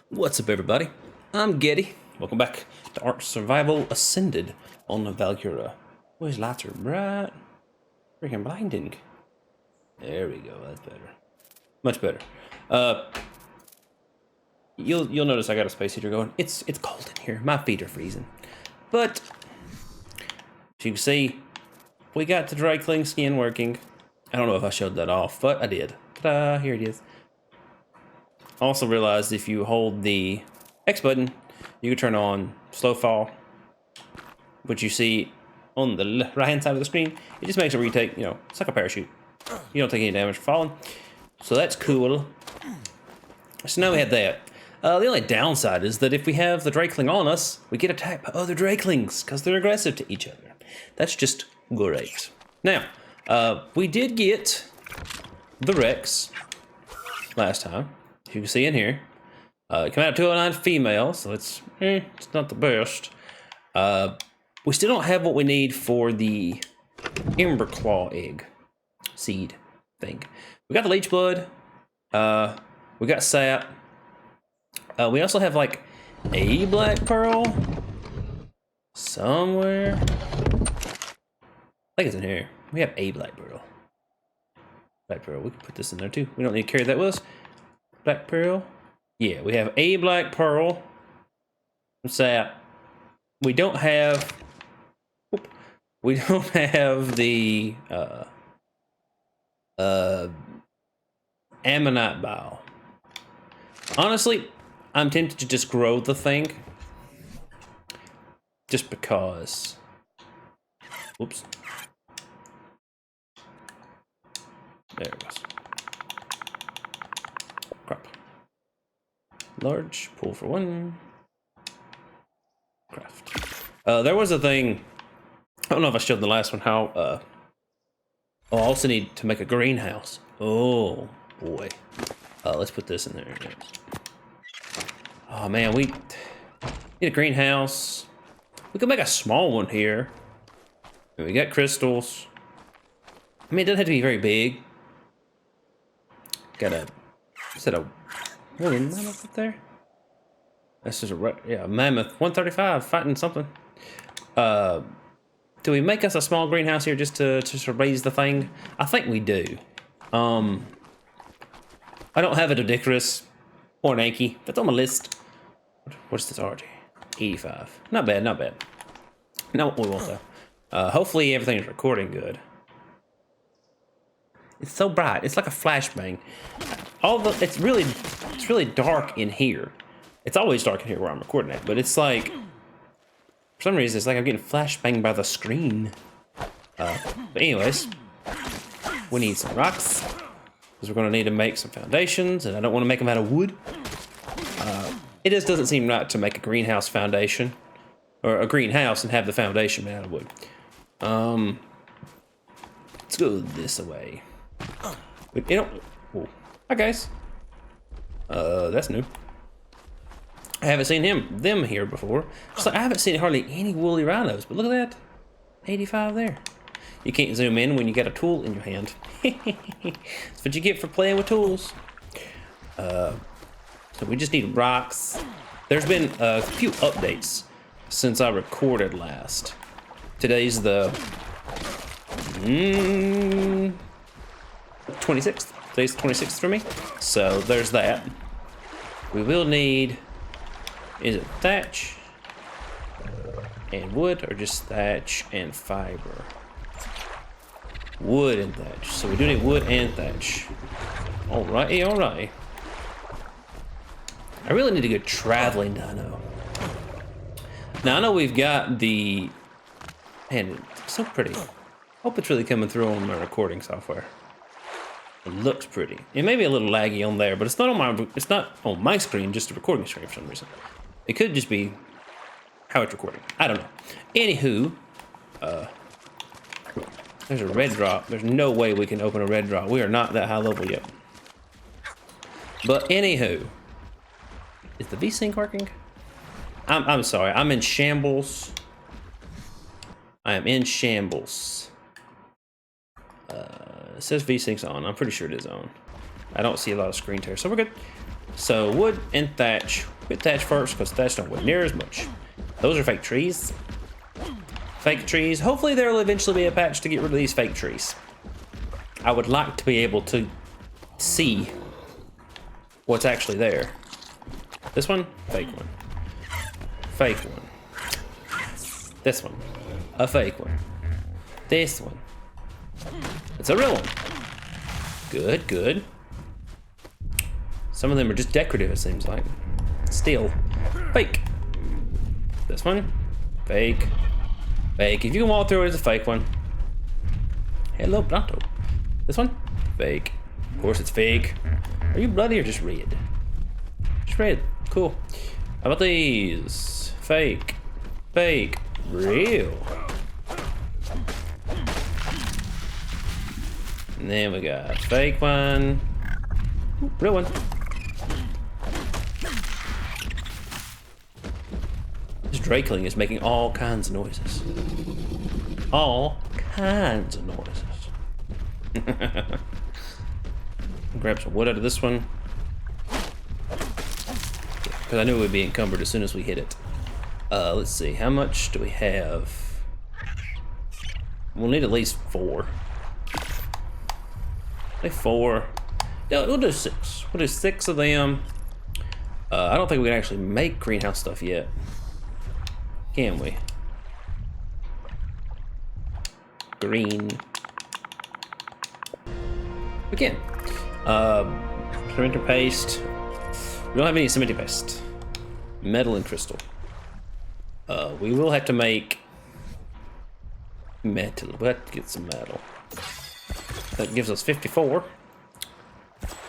What's up, everybody? I'm Getty. Welcome back to Ark Survival Ascended on the Valguero. Boy, his lights are bright. Freaking blinding. There we go. That's better. Much better. You'll notice I got a space heater going. It's cold in here. My feet are freezing. But as you can see, we got the Drakeling skin working. I don't know if I showed that off, but I did. Ta-da! Here it is. Also realized if you hold the X button, you can turn on slow fall, which you see on the right hand side of the screen. It just makes it where you take, it's like a parachute. You don't take any damage for falling. So that's cool. So now we have that. The only downside is that if we have the Drakeling on us, we get attacked by other Drakelings because they're aggressive to each other. That's just great. Now, we did get the Rex last time. You can see in here, it came out 209 female, so it's not the best. We still don't have what we need for the Elderclaw egg seed thing. We got the leech blood, we got sap. We also have like a black pearl somewhere. I think it's in here. We have a black pearl. Black pearl. We can put this in there too. We don't need to carry that with us. Black pearl. Yeah, we have a black pearl. Sap. We don't have. We don't have the ammonite bile. Honestly, I'm tempted to just grow the thing. Just because. Oops. There it goes. Crap. Large, pull for one. Craft. There was a thing, I don't know if I showed in the last one how, I also need to make a greenhouse. Oh, boy. Let's put this in there. Oh, man, we need a greenhouse. We could make a small one here. We got crystals. I mean, it doesn't have to be very big. Got a, is that a mammoth up there? This is a mammoth 135 fighting something. Do we make us a small greenhouse here just to raise the thing? I think we do. I don't have a Dodicarus or an Anki. That's on my list. What's this RG? 85. Not bad, not bad. Not what we want though. Hopefully everything's recording good. It's so bright. It's like a flashbang. It's really dark in here. It's always dark in here where I'm recording at, but it's like, for some reason, it's like I'm getting flashbanged by the screen. But anyways, we need some rocks because we're going to need to make some foundations, and I don't want to make them out of wood. It just doesn't seem right to make a greenhouse foundation or a greenhouse and have the foundation made out of wood. Let's go this way. Whoa. Hi guys. That's new. I haven't seen them here before. So I haven't seen hardly any woolly rhinos, but look at that. 85 there. You can't zoom in when you got a tool in your hand. That's what you get for playing with tools. So we just need rocks. There's been a few updates since I recorded last. Today's the 26th. Today's the 26th for me. So there's that. We will need, is it thatch and wood or just thatch and fiber? Wood and thatch. So we do need wood and thatch. Alrighty, alright. I really need to go traveling dino. Now I know we've got the, man, it's so pretty. Hope it's really coming through on my recording software. It looks pretty. It may be a little laggy on there, but it's not on my screen, just a recording screen for some reason. It could just be how it's recording. I don't know. Anywho, there's a red drop. There's no way we can open a red drop. We are not that high level yet. But anywho, is the V-Sync working? I'm sorry. I'm in shambles. I am in shambles. It says V-Sync's on. I'm pretty sure it is on. I don't see a lot of screen tear, so we're good. So wood and thatch Quit thatch first, because thatch don't weigh near as much. Those are fake trees. Fake trees. Hopefully there will eventually be a patch to get rid of these fake trees. I would like to be able to see what's actually there. This one, fake one. Fake one. This one, a fake one. This one, it's a real one. Good, good. Some of them are just decorative, it seems like. Still, fake. This one, fake. Fake. If you can walk through it, it's a fake one. Hello, Pronto. This one, fake. Of course, it's fake. Are you bloody or just red? Just red. Cool. How about these? Fake. Fake. Real. And then we got fake one. Ooh, real one. This Drakeling is making all kinds of noises. All kinds of noises. Grab some wood out of this one. Because I knew it would be encumbered as soon as we hit it. Let's see, how much do we have? We'll need at least 4. Like 4. Yeah, we'll do 6. We'll do 6 of them. I don't think we can actually make greenhouse stuff yet. Can we? Green. We can. Cementer paste. We don't have any cement paste. Metal and crystal. We will have to make metal. We'll have to get some metal. That gives us 54.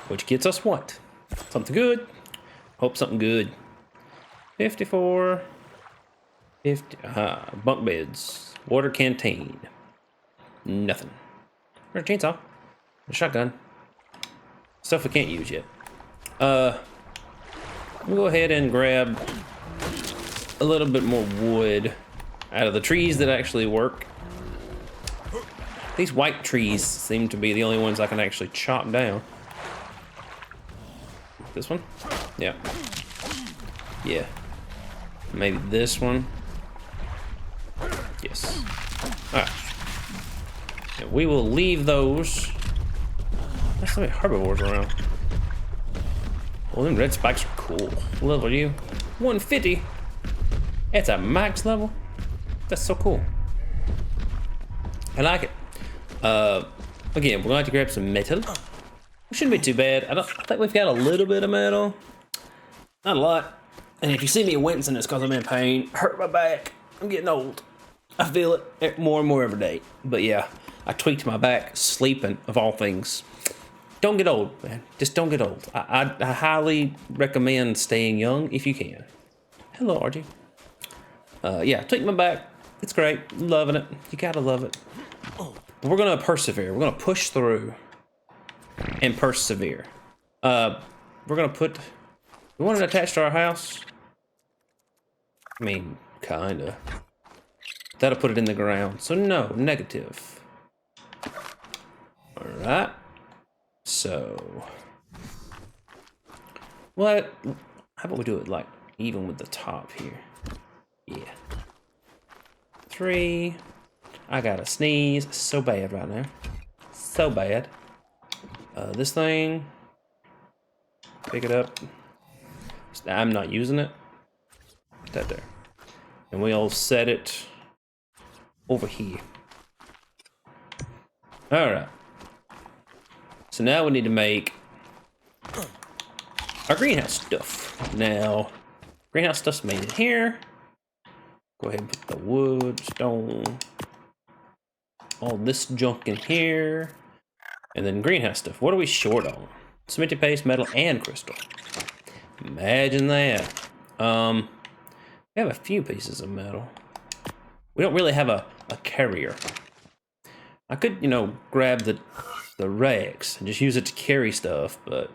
Which gets us what? Something good. Hope something good. 54. 50. Bunk beds. Water canteen. Nothing. There's a chainsaw. A shotgun. Stuff we can't use yet. We'll go ahead and grab a little bit more wood out of the trees that actually work. These white trees seem to be the only ones I can actually chop down. This one? Yeah. Yeah. Maybe this one. Yes. Alright. Yeah, we will leave those. There's so many herbivores around. Well, them red spikes are cool. Level you. 150. It's a max level. That's so cool. I like it. Again, we're going to have to grab some metal. It shouldn't be too bad. I think we've got a little bit of metal. Not a lot. And if you see me wincing, it's because I'm in pain. Hurt my back. I'm getting old. I feel it more and more every day. But yeah, I tweaked my back sleeping, of all things. Don't get old, man. Just don't get old. I highly recommend staying young if you can. Hello, RG. Yeah, tweaked my back. It's great. Loving it. You gotta love it. But we're gonna persevere. We're gonna push through and persevere. We're gonna put... We want it attached to our house? I mean, kinda. That'll put it in the ground. So no, negative. Alright. So... What? How about we do it like even with the top here? Yeah. 3. I gotta sneeze so bad right now. So bad. This thing. Pick it up. I'm not using it. Put that there. And we'll set it over here. Alright. So now we need to make our greenhouse stuff. Now, greenhouse stuff's made in here. Go ahead and put the wood, stone, all this junk in here. And then greenhouse stuff. What are we short on? Cemented paste, metal, and crystal. Imagine that. We have a few pieces of metal. We don't really have a carrier. I could, you know, grab the rags and just use it to carry stuff, but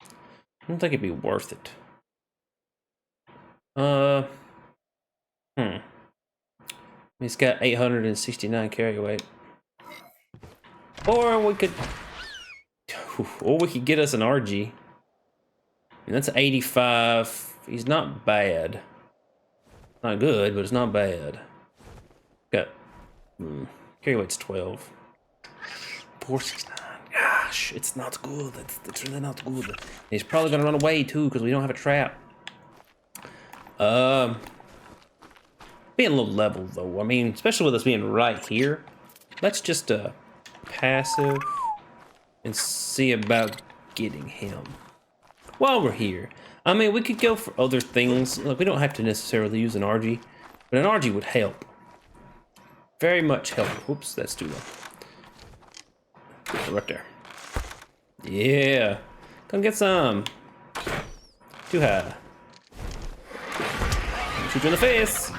I don't think it'd be worth it. It's got 869 carry weight. Or we could get us an RG. And that's 85. He's not bad. Not good, but it's not bad. Got carry weight's 12. 469. Gosh, it's not good. That's really not good. And he's probably gonna run away too because we don't have a trap. Being low level though. I mean, especially with us being right here. Let's just passive and see about getting him while we're here. I mean, we could go for other things. Look, we don't have to necessarily use an RG, but an RG would help. Very much help. Whoops, that's too low. Right there. Yeah. Come get some. Too high. Shoot you in the face.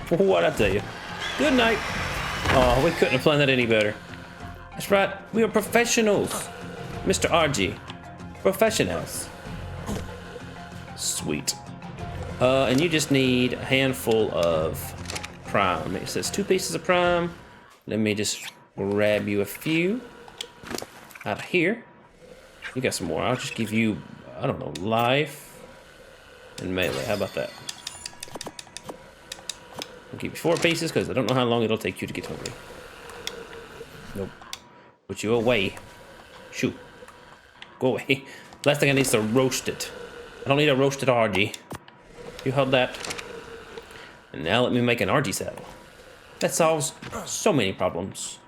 What'd I tell you? Good night. Oh, we couldn't have planned that any better. That's right. We are professionals. Mr. RG. Professionals. Sweet. And you just need a handful of prime. It says 2 pieces of prime. Let me just grab you a few out of here. You got some more. I'll just give you, I don't know, life and melee. How about that? I'll give you 4 pieces because I don't know how long it'll take you to get hungry. Nope. Put you away. Shoot. Go away. Last thing I need is to roast it. I don't need a roasted RG. You held that. And now let me make an RG saddle. That solves so many problems.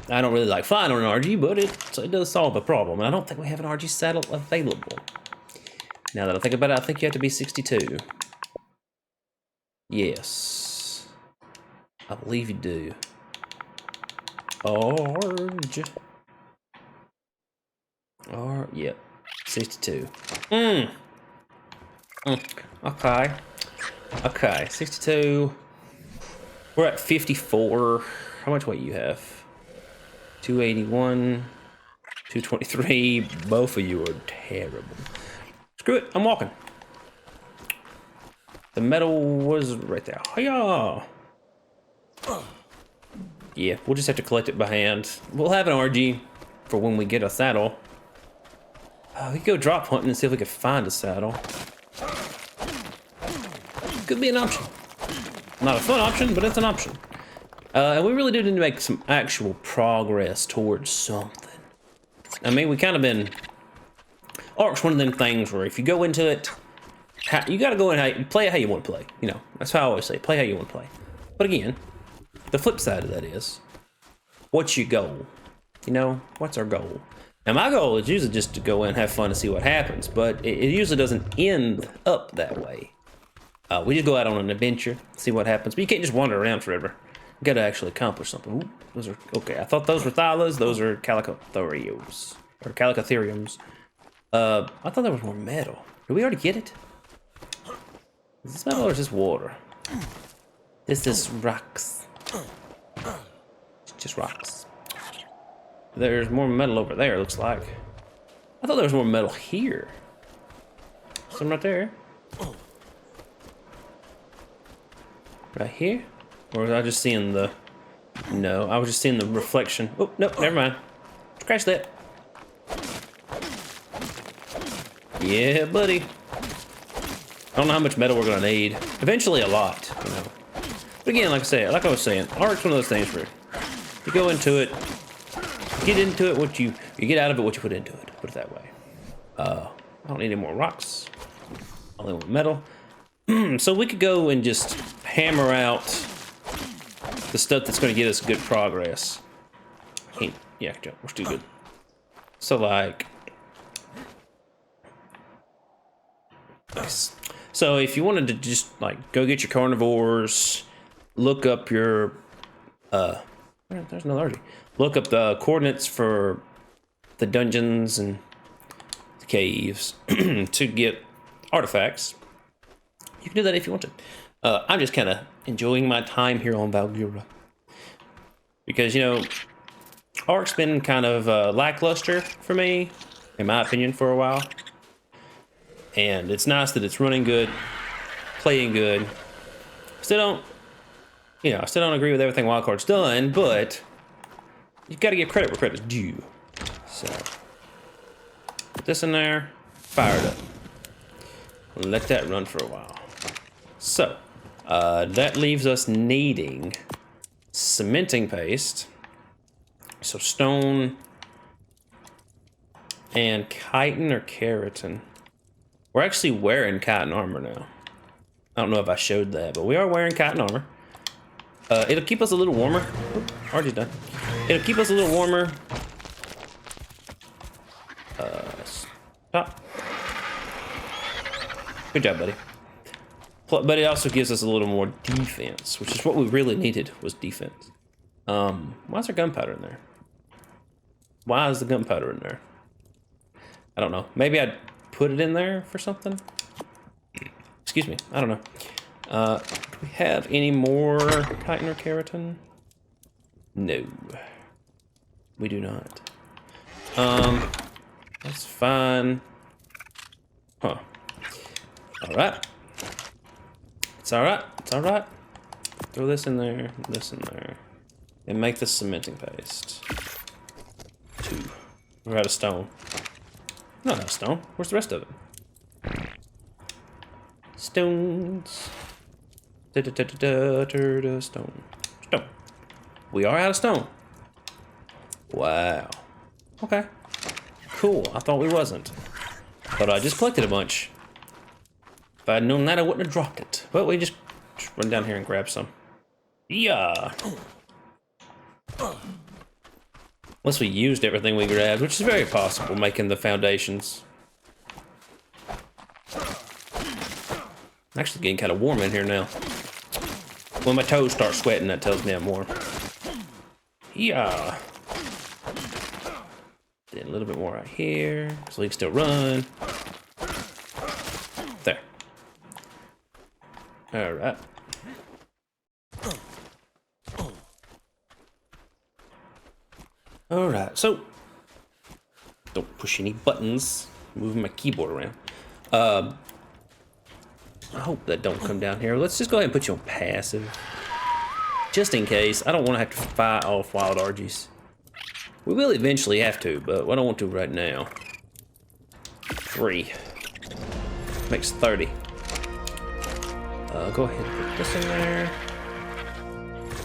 I don't really like flying on an RG, but it does solve a problem. And I don't think we have an RG saddle available. Now that I think about it, I think you have to be 62. Yes. I believe you do. Yep. 62. Okay. Okay, 62. We're at 54. How much weight you have? 281. 223. Both of you are terrible. Screw it, I'm walking. The metal was right there. Hiya! Yeah, we'll just have to collect it by hand. We'll have an RG for when we get a saddle. We could go drop hunting and see if we could find a saddle. Could be an option. Not a fun option, but it's an option. And we really do need to make some actual progress towards something. I mean, we kind of been... Ark's one of them things where if you go into it, you gotta go in play it how you want to play. You know, that's how I always say, play how you want to play. But again, the flip side of that is, what's your goal? You know, what's our goal? Now my goal is usually just to go in and have fun and see what happens, but it usually doesn't end up that way. We just go out on an adventure, see what happens, but you can't just wander around forever. You gotta actually accomplish something. Ooh, those are, okay, I thought those were Thylas, those are Calicotheriums, or Calicotheriums. I thought there was more metal. Did we already get it? Is this metal or is this water? This is rocks. It's just rocks. There's more metal over there, looks like. I thought there was more metal here. Some right there. Right here? Or was I just seeing the... No, I was just seeing the reflection. Oh, no, never mind. Scratch that. Yeah, buddy. I don't know how much metal we're gonna need. Eventually a lot, you know. But again, like I was saying, art's one of those things where you go into it, get into it what you get out of it what you put into it. Put it that way. I don't need any more rocks. I only want metal. So we could go and just hammer out the stuff that's going to get us good progress. Yeah, we're still good. So like, nice. So if you wanted to just like go get your carnivores, look up your there's no RG. Look up the coordinates for the dungeons and the caves to get artifacts. You can do that if you want to. I'm just kind of enjoying my time here on Valguero. Because, you know, Ark's been kind of lackluster for me, in my opinion, for a while. And it's nice that it's running good, playing good. Still don't, you know, I still don't agree with everything Wildcard's done, but you've got to give credit where credit's due. So, put this in there, fire it up. let that run for a while. So, that leaves us needing cementing paste. So stone and chitin or keratin. We're actually wearing chitin armor now. I don't know if I showed that, but we are wearing chitin armor. It'll keep us a little warmer. Oop, already done. It'll keep us a little warmer. Stop. Good job, buddy. But it also gives us a little more defense, which is what we really needed, was defense. Why is there gunpowder in there? Why is the gunpowder in there? I don't know. Maybe I'd put it in there for something? Excuse me. I don't know. Do we have any more chitin or keratin? No. We do not. That's fine. Huh. Alright. It's alright. It's alright. Throw this in there, this in there. And make the cementing paste. 2. We're out of stone. We're not out of stone. Where's the rest of it? Stones. Stone. Stone. We are out of stone. Wow. Okay. Cool. I thought we wasn't. But I just collected a bunch. If I'd known that, I wouldn't have dropped it. But we just run down here and grab some. Yeah. Unless we used everything we grabbed, which is very possible, making the foundations. Actually getting kind of warm in here now. When my toes start sweating, that tells me I'm warm. Yeah. Then a little bit more right here, so we can still run. There. All right. All right, so don't push any buttons. Moving my keyboard around. I hope that don't come down here. Let's just go ahead and put you on passive. Just in case. I don't want to have to fight off wild Argies. We will eventually have to, but I don't want to right now. 3. Makes 30. Go ahead and put this in there.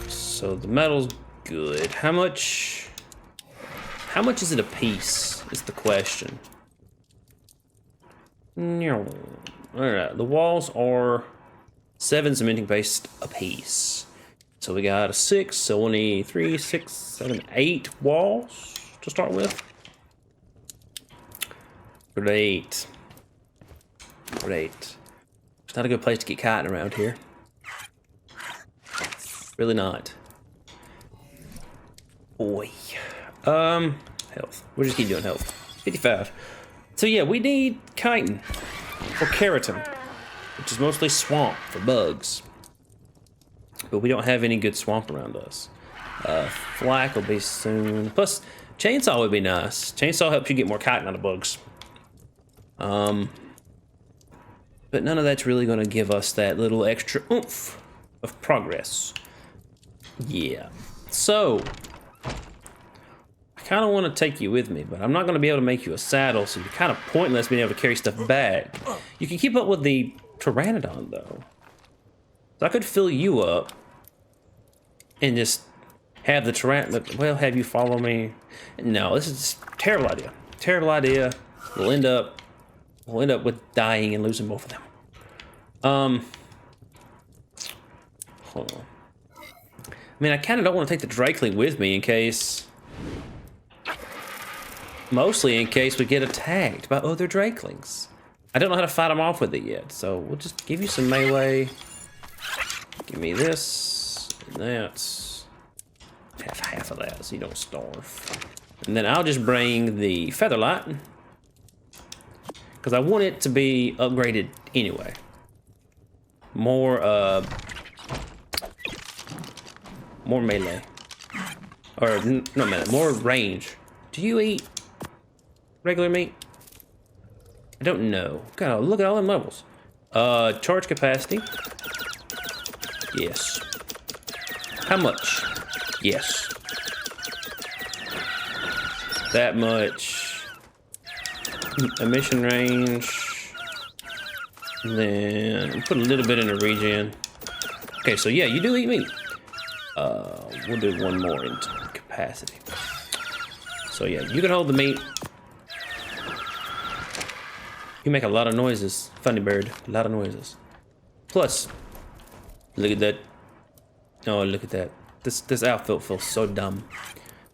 So the metal's good. How much is it a piece, is the question. No. Alright, the walls are 7 cementing paste a piece. So we got a 6, so we'll need 3, 6, 7, 8 walls to start with. Great. Great. It's not a good place to get chitin around here. Really not. Boy. Health. We'll just keep doing health. 55. So yeah, we need chitin. Or keratin. Which is mostly swamp for bugs. But we don't have any good swamp around us. Flak will be soon. Plus, chainsaw would be nice. Chainsaw helps you get more chitin out of bugs. But none of that's really going to give us that little extra oomph of progress. Yeah. So, I kind of want to take you with me, but I'm not going to be able to make you a saddle, so you're kind of pointless being able to carry stuff back. You can keep up with the Pteranodon, though. So I could fill you up and just have the Pteranodon, well, have you follow me. No, this is a terrible idea. Terrible idea. We'll end up with dying and losing both of them. Hold on. I mean, I kind of don't want to take the Drakeling with me in case... Mostly in case we get attacked by other Drakelings. I don't know how to fight them off with it yet, so we'll just give you some melee. Give me this, and that. Have half of that so you don't starve. And then I'll just bring the Featherlight. Because I want it to be upgraded anyway. More melee. Or, not melee, more range. Do you eat regular meat? I don't know. God, look at all them levels. Charge capacity. Yes. How much? Yes. That much. Emission range. And then put a little bit in the regen. Okay, so yeah, you do eat meat. We'll do one more into capacity. So yeah, you can hold the meat. You make a lot of noises, funny bird. A lot of noises. Plus, look at that. Oh, look at that. This outfit feels so dumb.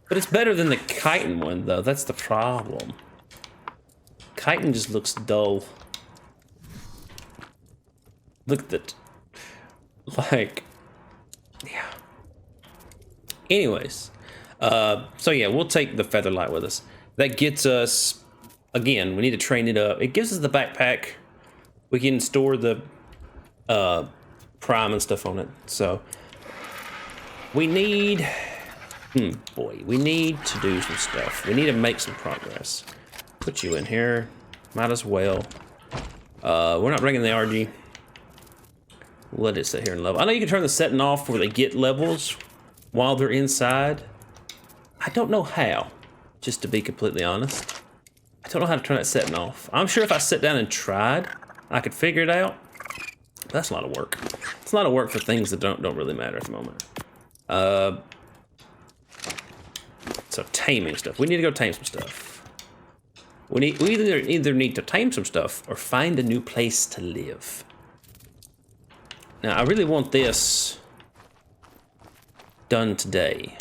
But it's better than the chitin one, though. That's the problem. Chitin just looks dull. Look at that. Like, yeah. Anyways, so yeah, we'll take the Featherlight with us. That gets us, again, we need to train it up. It gives us the backpack. We can store the prime and stuff on it. So we need, we need to do some stuff. We need to make some progress. Put you in here. Might as well. We're not bringing the RG. Let it sit here and level. I know you can turn the setting off where they get levels while they're inside. I don't know how, just to be completely honest. I don't know how to turn that setting off. I'm sure if I sat down and tried, I could figure it out. But that's a lot of work. It's a lot of work for things that don't really matter at the moment. So taming stuff. We need to go tame some stuff. We either need to tame some stuff or find a new place to live. Now, I really want this done today.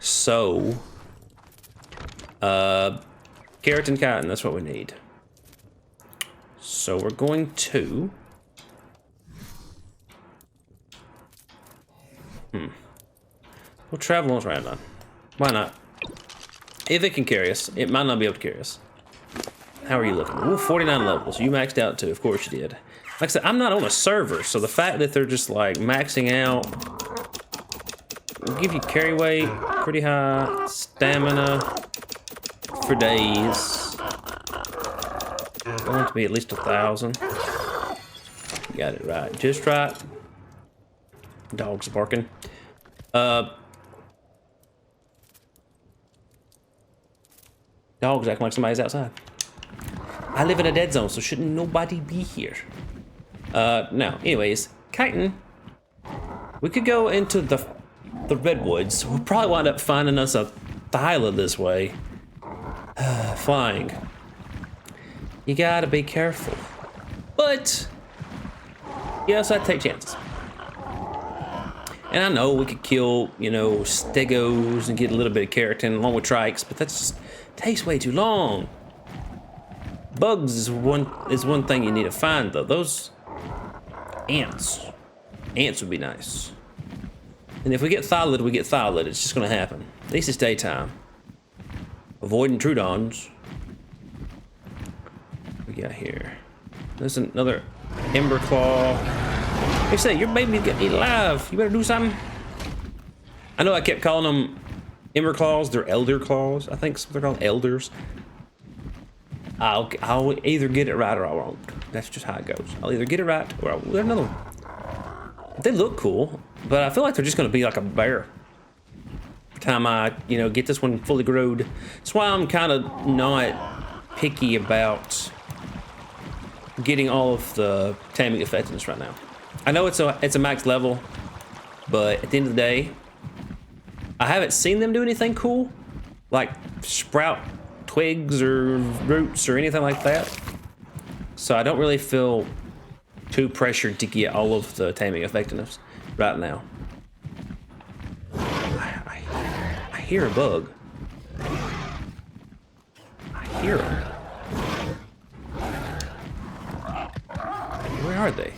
So, carrot and cotton, that's what we need. So we're going to... We'll travel around on. Why not? If it can carry us, it might not be able to carry us. How are you looking? Ooh, 49 levels. You maxed out too, of course you did. Like I said, I'm not on a server, so the fact that they're just like maxing out will give you carry weight, pretty high, stamina for days. Going to be at least 1,000. Got it right, just right. Dogs barking. Dogs acting like somebody's outside. I live in a dead zone, so shouldn't nobody be here. Now, anyways, chitin. We could go into the redwoods. We'll probably wind up finding us a thyla this way. Flying. You gotta be careful. But you also have to take chances. And I know we could kill, you know, stegos and get a little bit of keratin along with trikes, but that just takes way too long. Bugs is one thing you need to find though. Those ants would be nice. And if we get thylid, we get thylid. It's just gonna happen. At least it's daytime. Avoiding Trudons. What we got here? There's another Elderclaw. They say your baby's getting eaten alive. You better do something. I know I kept calling them Elderclaws. They're Elderclaws. I think they're called elders. I'll either get it right or I won't. That's just how it goes. I'll either get it right or I'll get another one. They look cool, but I feel like they're just gonna be like a bear. By the time I, you know, get this one fully growed. That's why I'm kind of not picky about getting all of the taming effectiveness right now. I know it's a max level, but at the end of the day, I haven't seen them do anything cool, like sprout twigs or roots or anything like that. So I don't really feel too pressured to get all of the taming effectiveness right now. I hear a bug. I hear them. Where are they?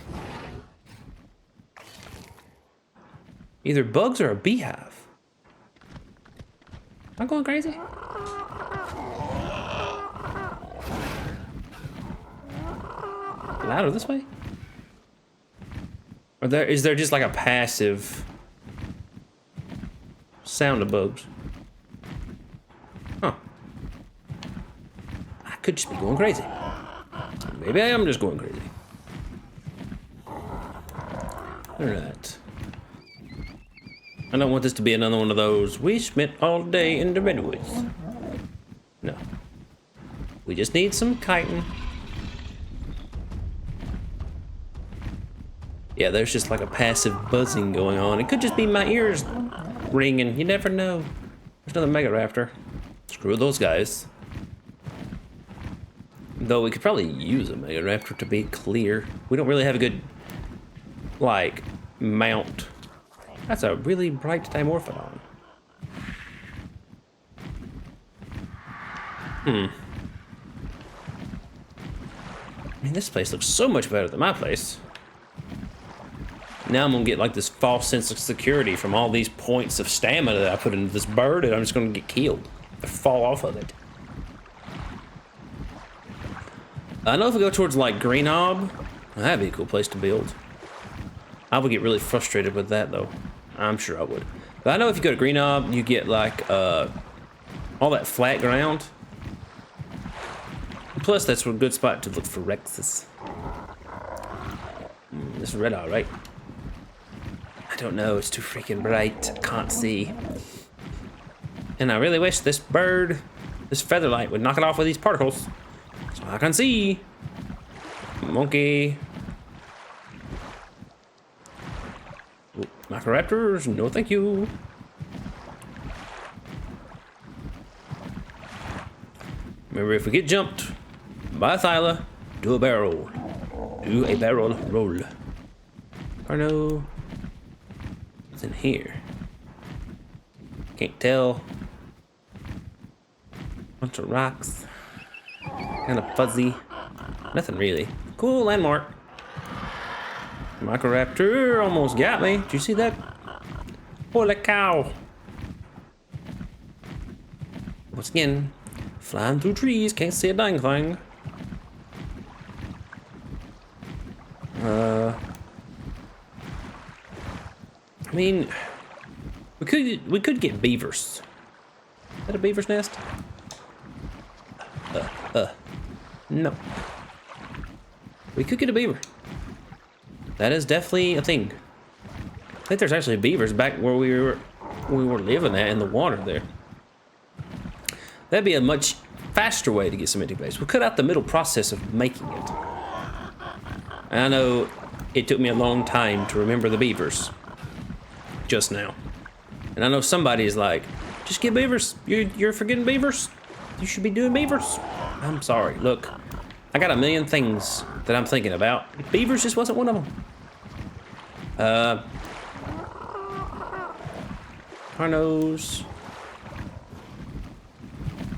Either bugs or a beehive. Am I going crazy? Louder this way? Or is there just like a passive sound of bugs? Huh. I could just be going crazy. Maybe I am just going crazy. Alright. I don't want this to be another one of those, we spent all day in the redwoods. No. We just need some chitin. Yeah, there's just like a passive buzzing going on. It could just be my ears ringing. You never know. There's another Mega Raptor. Screw those guys. Though we could probably use a Mega Raptor to be clear. We don't really have a good, like, mount. That's a really bright Dimorphodon. I mean, this place looks so much better than my place. Now I'm gonna get like this false sense of security from all these points of stamina that I put into this bird, and I'm just gonna get killed. I fall off of it. I know if we go towards like Greenob, that'd be a cool place to build. I would get really frustrated with that though. I'm sure I would. But I know if you go to Greenob, you get like all that flat ground. Plus, that's a good spot to look for Rexes. This is red eye, right? I don't know, it's too freaking bright. I can't see. And I really wish this bird, this featherlight, would knock it off with these particles. So I can see. Monkey. Ooh, Macroraptors, no thank you. Remember, if we get jumped by a Thyla, do a barrel roll. Do a barrel roll. Or no. What's in here? Can't tell. Bunch of rocks. Kind of fuzzy. Nothing really. Cool landmark. Microraptor almost got me. Did you see that? Holy cow. Once again, flying through trees, can't see a dang thing. I mean, we could get beavers. Is that a beaver's nest? No. We could get a beaver. That is definitely a thing. I think there's actually beavers back where we were living at in the water there. That'd be a much faster way to get cementing base. We'll cut out the middle process of making it. And I know it took me a long time to remember the beavers. Just now. And I know somebody's like, just get beavers. You're forgetting beavers. You should be doing beavers. I'm sorry. Look, I got a million things that I'm thinking about. Beavers just wasn't one of them. Carnos.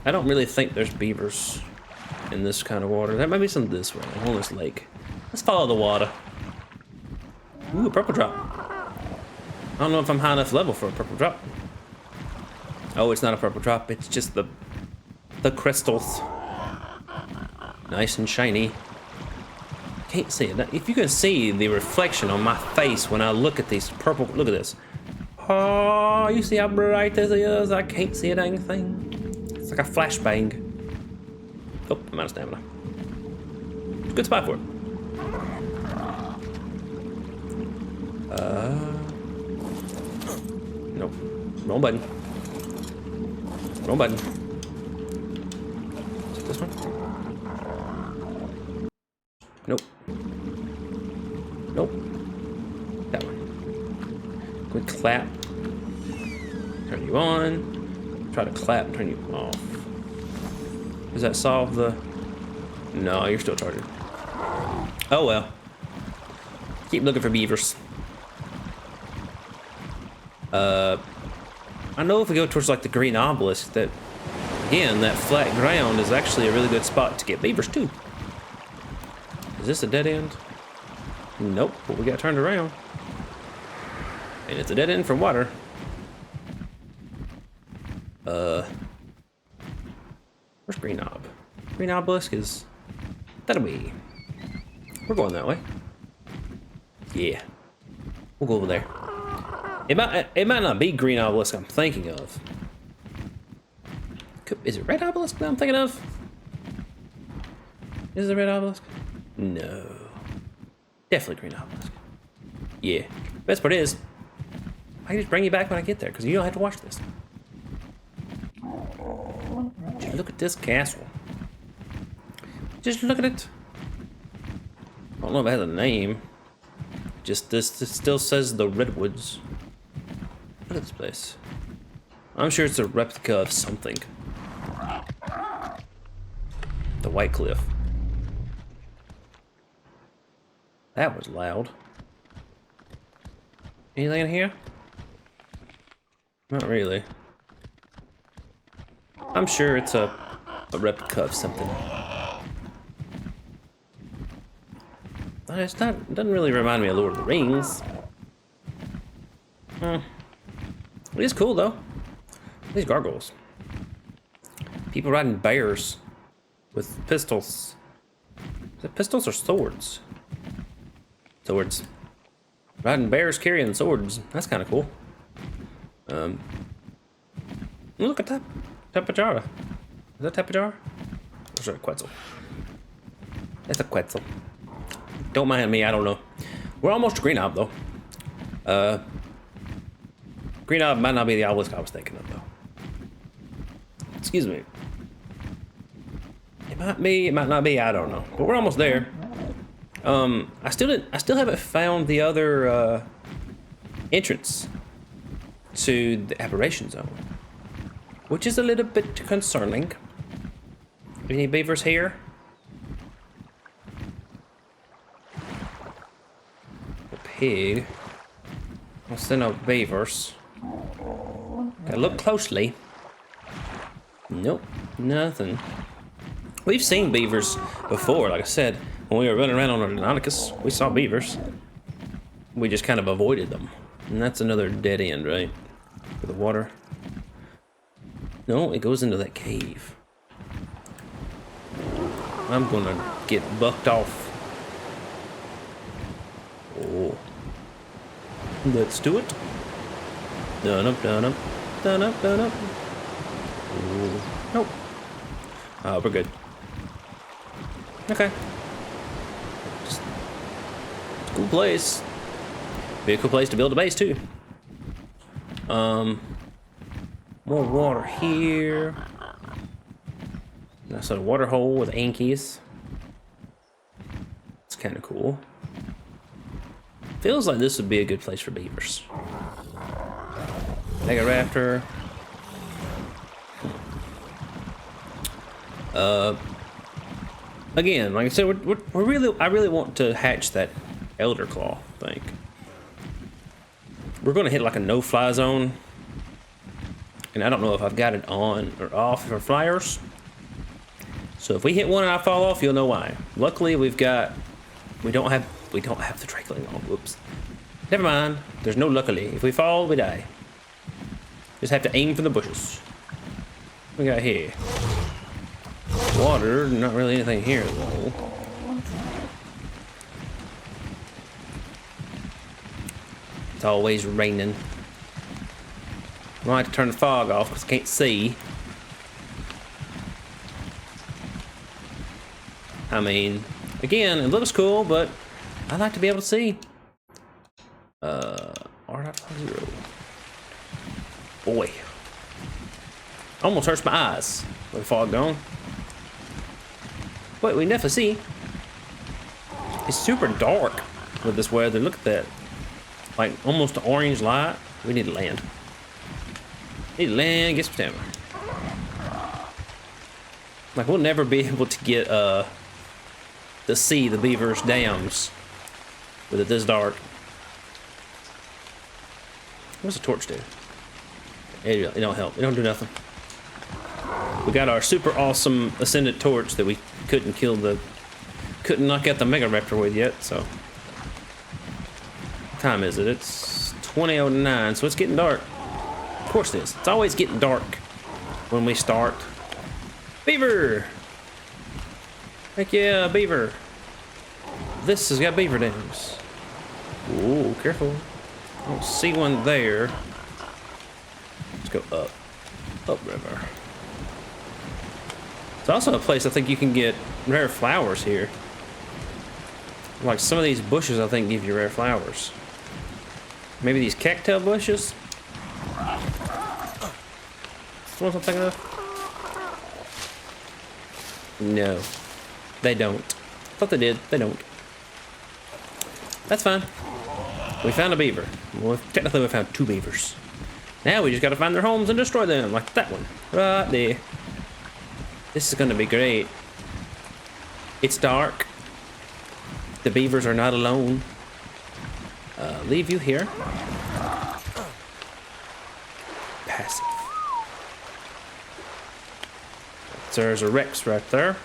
I don't really think there's beavers in this kind of water. There might be some this way, along this lake. Let's follow the water. Ooh, a purple drop. I don't know if I'm high enough level for a purple drop. Oh, it's not a purple drop. It's just the crystals. Nice and shiny. Can't see it. If you can see the reflection on my face when I look at these purple, look at this. Oh, you see how bright this is? I can't see a dang thing. It's like a flashbang. Oh, I'm out of stamina. Good spot for it. Nope. Wrong button. Wrong button. Is it this one? Nope. Nope. That one. Quick clap. Turn you on. Try to clap and turn you off. Does that solve the... No, you're still charging. Oh well. Keep looking for beavers. I know if we go towards like the green obelisk that, again, that flat ground is actually a really good spot to get beavers too. Is this a dead end? Nope, but we got turned around. And it's a dead end for water. Where's green ob? Green obelisk is... That'll be... We're going that way. Yeah. We'll go over there. It might not be green obelisk I'm thinking of. Is it red obelisk that I'm thinking of? Is it red obelisk? No. Definitely green obelisk. Yeah. Best part is, I can just bring you back when I get there, because you don't have to watch this. Look at this castle. Just look at it. I don't know if it has a name. Just this, it still says the Redwoods. What is this place? I'm sure it's a replica of something. The White Cliff. That was loud. Anything in here? Not really. I'm sure it's a replica of something. It's not, it doesn't really remind me of Lord of the Rings. It is cool though. These gargoyles. People riding bears with pistols. Is it pistols or swords? Swords. Riding bears carrying swords. That's kind of cool. Look at that. Tapajara. Is that Tapajara? Or is that a Quetzal? That's a Quetzal. Don't mind me, I don't know. We're almost to Green Ob though. Green Ob might not be the obelisk I was thinking of though. Excuse me. It might be, it might not be, I don't know. But we're almost there. I still haven't found the other entrance to the aberration zone, which is a little bit concerning. Any beavers here? A pig. I'll send out beavers. Gotta look closely. Nope, nothing. We've seen beavers before, like I said. When we were running around on Anonicus, we saw beavers. We just kind of avoided them. And that's another dead end, right? For the water. No, it goes into that cave. I'm gonna get bucked off. Oh. Let's do it. Done up, done up, done up, done up. Ooh. Nope. Oh, we're good. Okay. Just cool place. Be a cool place to build a base too. More water here. That's a water hole with ankies. It's kind of cool. Feels like this would be a good place for beavers. Mega raptor. Again, like I said, I really want to hatch that Elderclaw thing. We're gonna hit like a no-fly zone, and I don't know if I've got it on or off for flyers. So if we hit one and I fall off, you'll know why. Luckily, we don't have the Drakeling on. Whoops. Never mind. There's no luckily. If we fall, we die. Just have to aim for the bushes. What we got here? Water. Not really anything here though. It's always raining. I might have to turn the fog off because I can't see. I mean, again, it looks cool, but I like to be able to see. R.0. Boy. Almost hurts my eyes with the fog gone. But we can definitely see. It's super dark with this weather. Look at that. Like almost an orange light. We need to land. Need to land, get some stamina. Like we'll never be able to get to see the beaver's dams with it this dark. What's a torch do? It don't help. It don't do nothing. We got our super awesome ascendant torch that we couldn't knock out the Mega Raptor with yet, so. What time is it? It's 20:09, so it's getting dark. Of course it is. It's always getting dark when we start. Beaver! Heck yeah, beaver. This has got beaver dams. Ooh, careful. I don't see one there. Let's go up. Upriver. It's also a place I think you can get rare flowers here. Like some of these bushes I think give you rare flowers. Maybe these cactus bushes? What was I thinking of? No. They don't. Thought they did. They don't. That's fine. We found a beaver. Well, technically we found 2 beavers. Now we just gotta find their homes and destroy them, like that one. Right there. This is gonna be great. It's dark. The beavers are not alone. Leave you here. Passive. There's a Rex right there.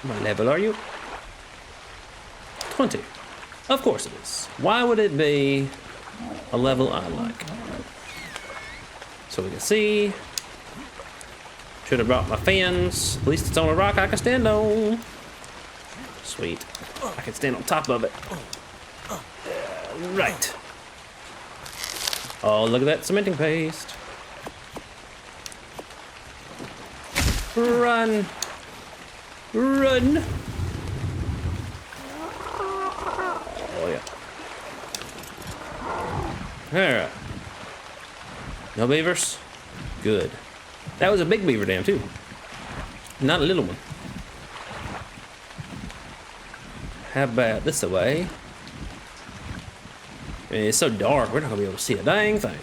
What level are you? 20. Of course it is. Why would it be a level I like? So we can see. Should have brought my fins. At least it's on a rock I can stand on. Sweet. I can stand on top of it. Right. Oh, look at that cementing paste. Run. Run. Oh, yeah. Alright. No beavers? Good. That was a big beaver dam, too. Not a little one. How about this away? I mean, it's so dark, we're not gonna be able to see a dang thing.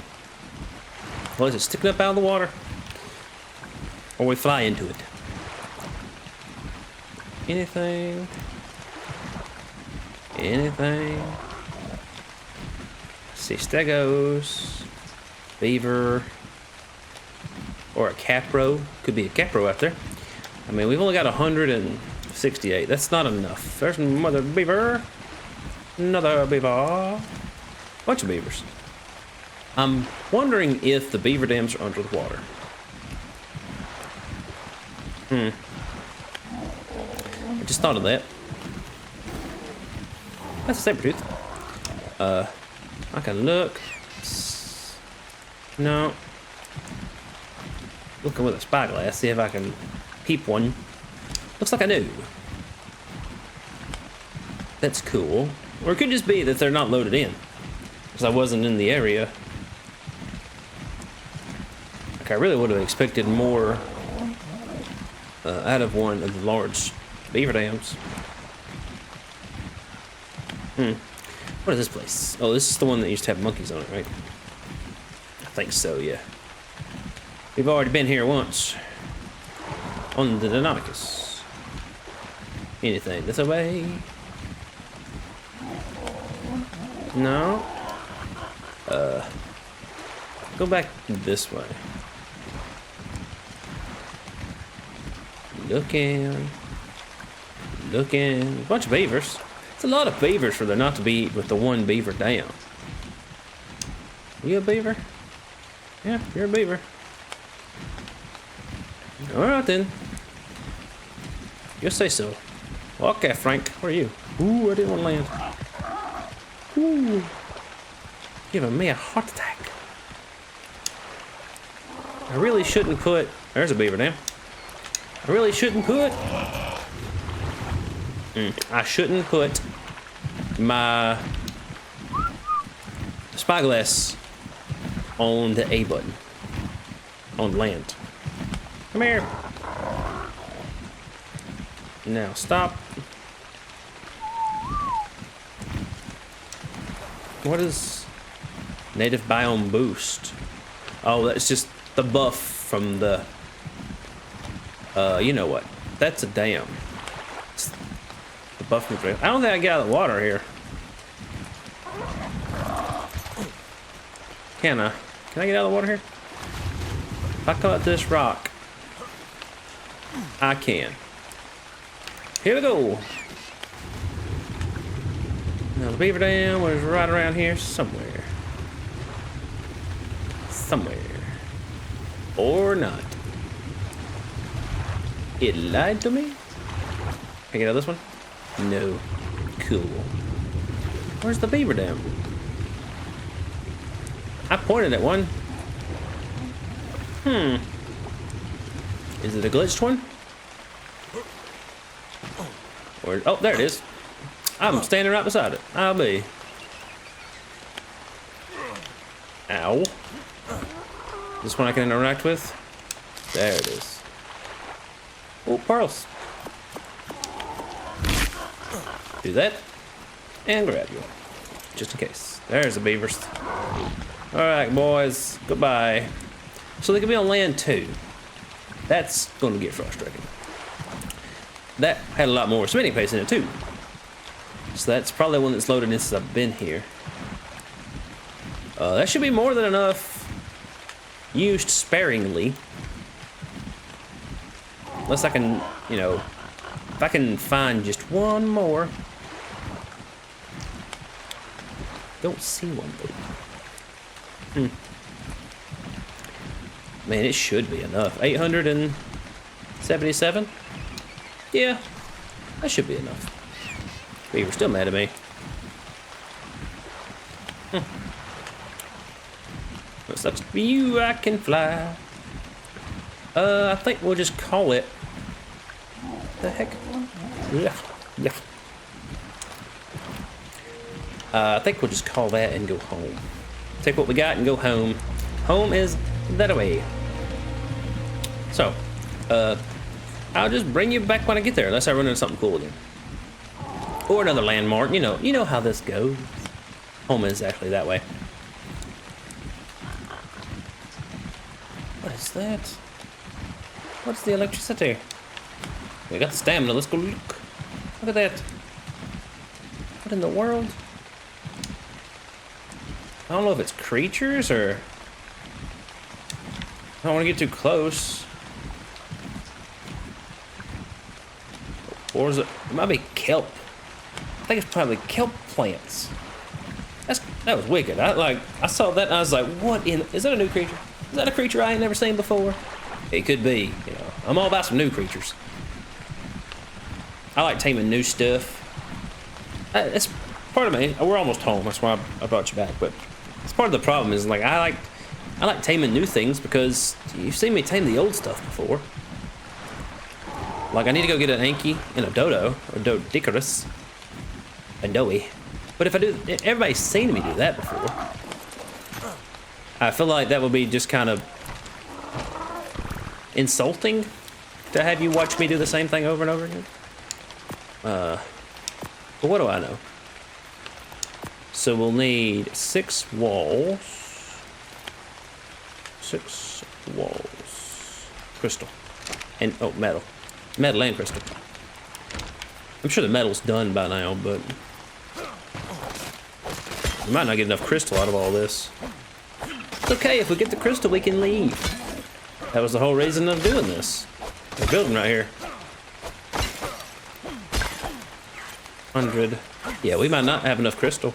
Well, is it sticking up out of the water? Or we fly into it? Anything? Anything? See, stegos, beaver, or a capro. Could be a capro out there. I mean, we've only got 168. That's not enough. There's another beaver. Another beaver. Bunch of beavers. I'm wondering if the beaver dams are under the water. I just thought of that. That's a saber tooth. I can look. No. Looking with a spyglass, see if I can peep one. Looks like I do. That's cool. Or it could just be that they're not loaded in, because I wasn't in the area. Like, I really would have expected more out of one of the large beaver dams. What is this place? Oh, this is the one that used to have monkeys on it, right? I think so, yeah. We've already been here once. On the Deinonychus. Anything this way? No? Go back this way. Looking. A bunch of beavers. It's a lot of beavers for there not to be with the one beaver down. You a beaver? Yeah, you're a beaver. Alright then. You say so. Okay, Frank, where are you? Ooh, I didn't want to land. Ooh. Giving me a heart attack. I really shouldn't put... There's a beaver dam. I really shouldn't put... I shouldn't put my spyglass on the A button. On land. Come here. Now stop. What is native biome boost? Oh, that's just the buff from the you know what? That's a dam. It's the buff from the... I don't think I get out of the water here. Can I? Can I get out of the water here? If I come up this rock, I can. Here we go. Now the beaver dam was right around here somewhere. Somewhere. Or not. It lied to me? Can I get out of this one? No. Cool. Where's the beaver dam? I pointed at one. Is it a glitched one? Or, oh, there it is. I'm standing right beside it. I'll be. Ow. This one I can interact with? There it is. Oh, pearls. Do that. And grab you. Just in case. There's the beavers. Alright, boys. Goodbye. So they can be on land too. That's going to get frustrating. That had a lot more spinning pace in it too. So that's probably one that's loaded in since I've been here. That should be more than enough. Used sparingly. Unless I can, you know, if I can find just one more. Don't see one though. Man, it should be enough. 877? Yeah, that should be enough. Beaver's still mad at me. With such view I can fly. I think we'll just call it. The heck? Yeah. I think we'll just call that and go home. Take what we got and go home. Home is that way. So, I'll just bring you back when I get there, unless I run into something cool again. Or another landmark, you know how this goes. Home is actually that way. What is that? What's the electricity? We got the stamina, let's go look. Look at that. What in the world? I don't know if it's creatures or... I don't want to get too close. Or is it? It might be kelp. I think it's probably kelp plants. That was wicked. I saw that and I was like, what in? Is that a new creature? Is that a creature I ain't never seen before? It could be. You know, I'm all about some new creatures. I like taming new stuff. It's part of me. We're almost home. That's why I brought you back. But it's part of the problem. Is like I like taming new things because you've seen me tame the old stuff before. Like I need to go get an Anki and a Dodo or Dodicarus, a Doey. But if I do, everybody's seen me do that before. I feel like that would be just kind of insulting to have you watch me do the same thing over and over again. But what do I know? So we'll need 6 walls. 6 walls. Crystal. And, oh, metal. Metal and crystal. I'm sure the metal's done by now, but we might not get enough crystal out of all this. It's okay, if we get the crystal, we can leave. That was the whole reason of doing this. We're building right here. 100. Yeah, we might not have enough crystal.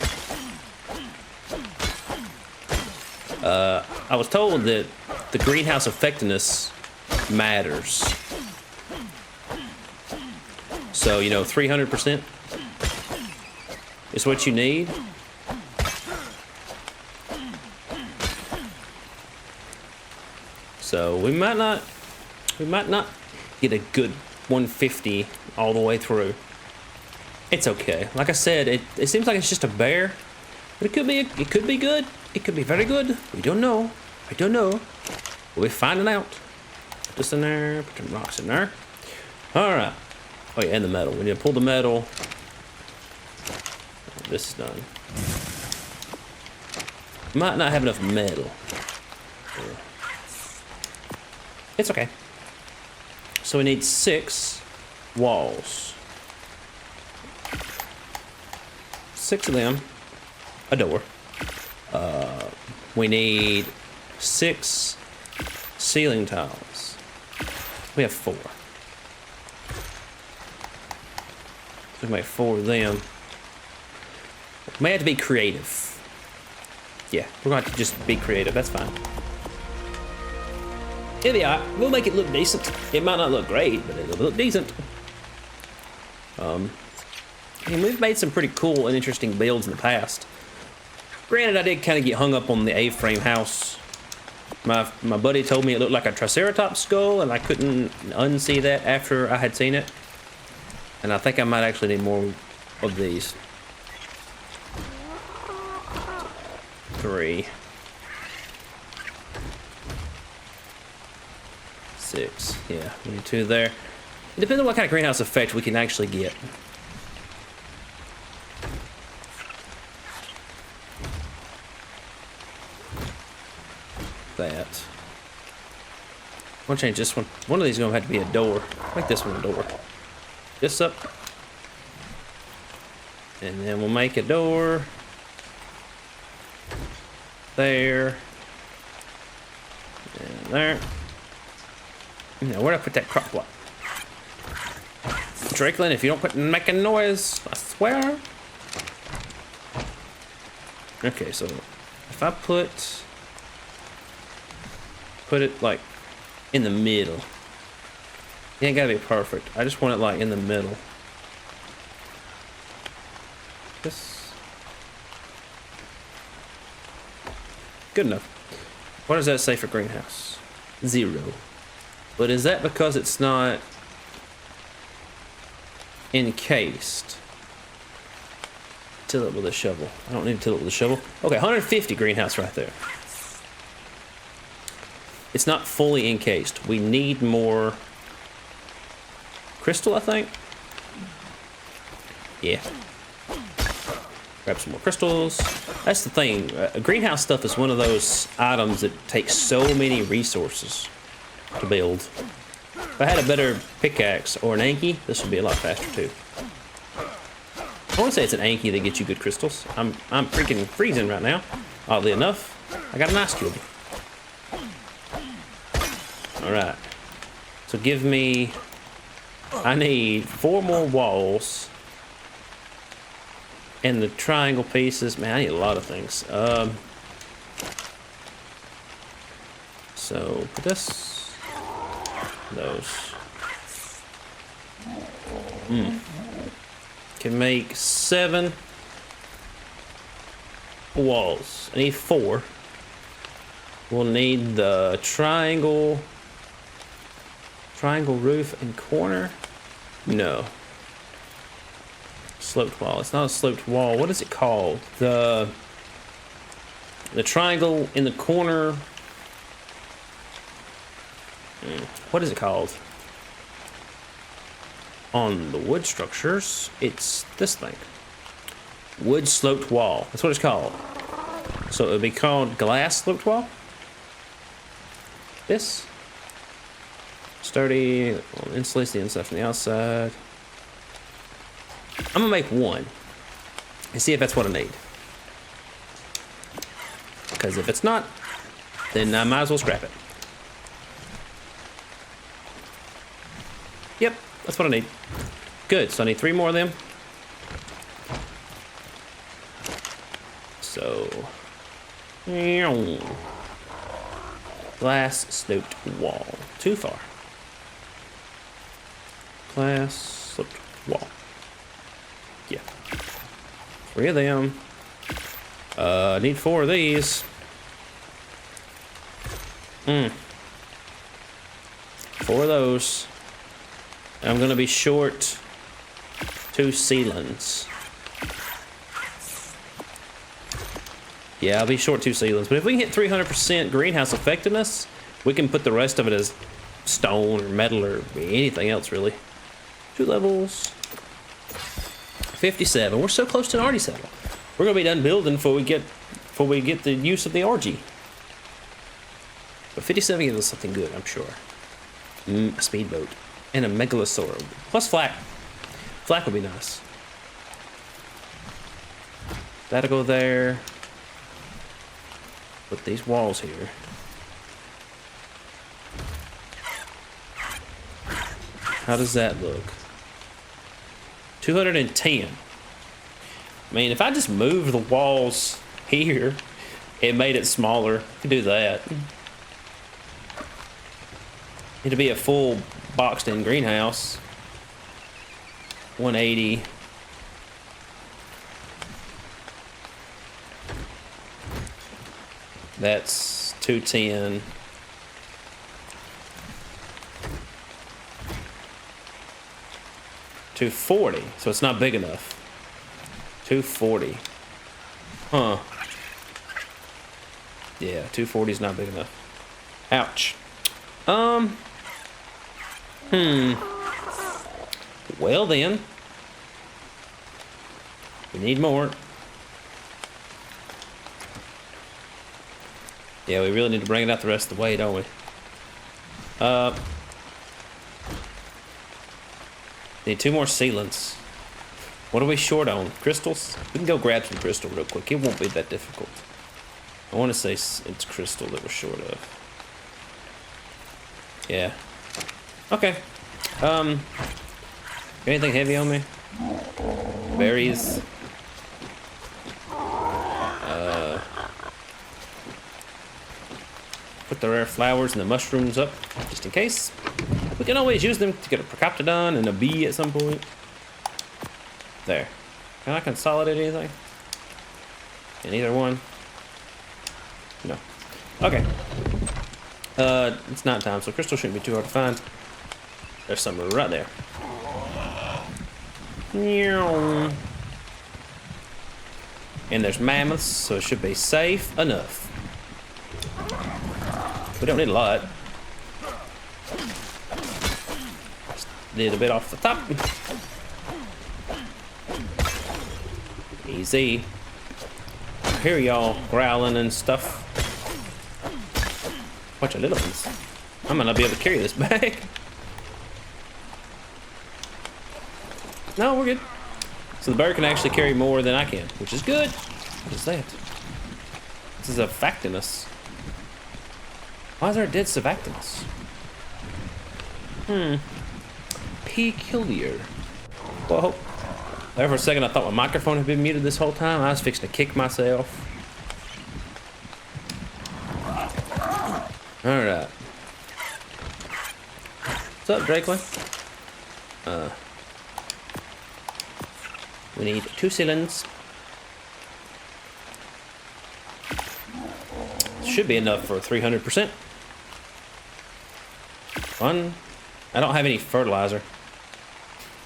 I was told that the greenhouse effectiveness matters. So, you know, 300% is what you need. So we might not get a good 150 all the way through. It's okay. Like I said, it seems like it's just a bear, but it could be good. It could be very good. We don't know. I don't know. We'll be finding out. Put this in there. Put some rocks in there. All right. Oh yeah, and the metal. We need to pull the metal. This is done. Might not have enough metal. It's okay. So we need 6 walls. 6 of them. A door. We need 6 ceiling tiles. We have 4. We can make 4 of them. May have to be creative. Yeah, we're going to have to just be creative. That's fine. It'll be alright. We'll make it look decent. It might not look great, but it'll look decent. And we've made some pretty cool and interesting builds in the past. Granted, I did kind of get hung up on the A-frame house. My buddy told me it looked like a Triceratops skull, and I couldn't unsee that after I had seen it. And I think I might actually need more of these. 3. 6. Yeah, we need 2 there. It depends on what kind of greenhouse effect we can actually get. that. I'm gonna change this one. One of these is gonna have to be a door. Make this one a door. This up. And then we'll make a door. There. And there. Now, where'd I put that crop block? Drakelin, if you don't quit making noise, I swear. Okay, so if I put it like in the middle. It ain't gotta be perfect. I just want it like in the middle. This. Good enough. What does that say for greenhouse? 0. But is that because it's not encased? Till it with a shovel. I don't need to till it with a shovel. Okay, 150 greenhouse right there. It's not fully encased. We need more crystal, I think. Yeah. Grab some more crystals. That's the thing. Greenhouse stuff is one of those items that takes so many resources to build. If I had a better pickaxe or an Anki, this would be a lot faster too. I want to say it's an Anki that gets you good crystals. I'm freaking freezing right now. Oddly enough, I got an ice cube. All right. So give me. I need 4 more walls. And the triangle pieces. Man, I need a lot of things. So put this. Those. Can make 7 walls. I need 4. We'll need the triangle roof and corner. No. Sloped wall. It's not a sloped wall. What is it called? The triangle in the corner. What is it called? On the wood structures, it's this thing. Wood sloped wall. That's what it's called. So it would be called glass sloped wall. This. Sturdy. Insulates the inside from the outside. I'm gonna make 1 and see if that's what I need. Because if it's not, then I might as well scrap it. Yep, that's what I need. Good, so I need 3 more of them. So, glass sloped wall. Too far. Glass sloped wall. Yeah. 3 of them. I need 4 of these. 4 of those. I'm gonna be short 2 ceilings. Yeah, I'll be short 2 ceilings. But if we can hit 300% greenhouse effectiveness, we can put the rest of it as stone or metal or anything else, really. 2 levels. 57. We're so close to an RG settle. We're gonna be done building before we get the use of the RG. But 57 gives us something good, I'm sure. A speedboat and a megalosaur plus flak. Flak would be nice. That'll go there. Put these walls here. How does that look? 210. I mean, if I just move the walls here, it made it smaller. I could do that. It'd be a full boxed in greenhouse. 180. That's 210. 240, so it's not big enough. 240. Huh. Yeah, 240 is not big enough. Ouch. Well then. We need more. Yeah, we really need to bring it out the rest of the way, don't we? Need 2 more sealants. What are we short on? Crystals? We can go grab some crystal real quick. It won't be that difficult. I want to say it's crystal that we're short of. Yeah. Okay. Anything heavy on me? Berries. Put the rare flowers and the mushrooms up, just in case. We can always use them to get a Procoptodon and a bee at some point. There. Can I consolidate anything? In either one? No. Okay. It's not time, so crystal shouldn't be too hard to find. There's some right there. And there's mammoths, so it should be safe enough. We don't need a lot. Just need a bit off the top. Easy. I hear y'all growling and stuff. Bunch of little ones. I might not be able to carry this bag. No, we're good. So the bird can actually carry more than I can, which is good. What is that? This is a Factinus. Why is there a dead Savactinus? Peculiar. Whoa. There for a second I thought my microphone had been muted this whole time. I was fixing to kick myself. Alright. What's up, Drakeland? We need 2 cylinders. Should be enough for 300%. Fun. I don't have any fertilizer.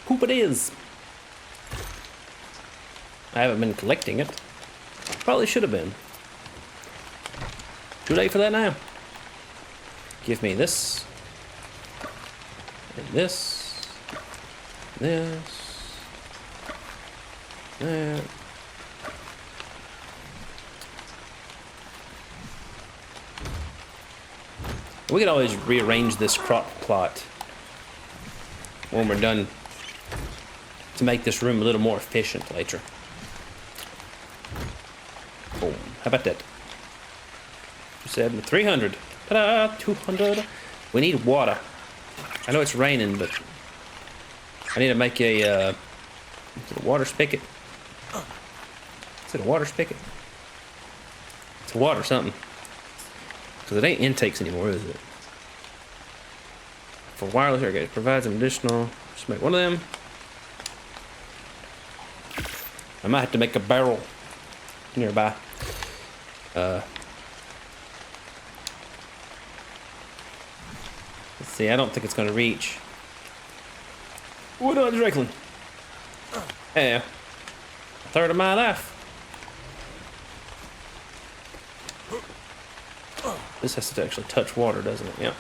Poop it is. I haven't been collecting it. Probably should have been. Too late for that now. Give me this. And this. This. That. We could always rearrange this crop plot when we're done to make this room a little more efficient later. Boom. How about that? You said 300. Ta-da! 200. We need water. I know it's raining, but I need to make a, is it a water spigot? Is it a water spigot? It's a water something. Because it ain't intakes anymore, is it? For wireless irrigation, provides some additional. Just make one of them. I might have to make a barrel nearby. Let's see, I don't think it's going to reach. What on, Drakeland? Yeah. A third of my life. This has to actually touch water, doesn't it? Yeah.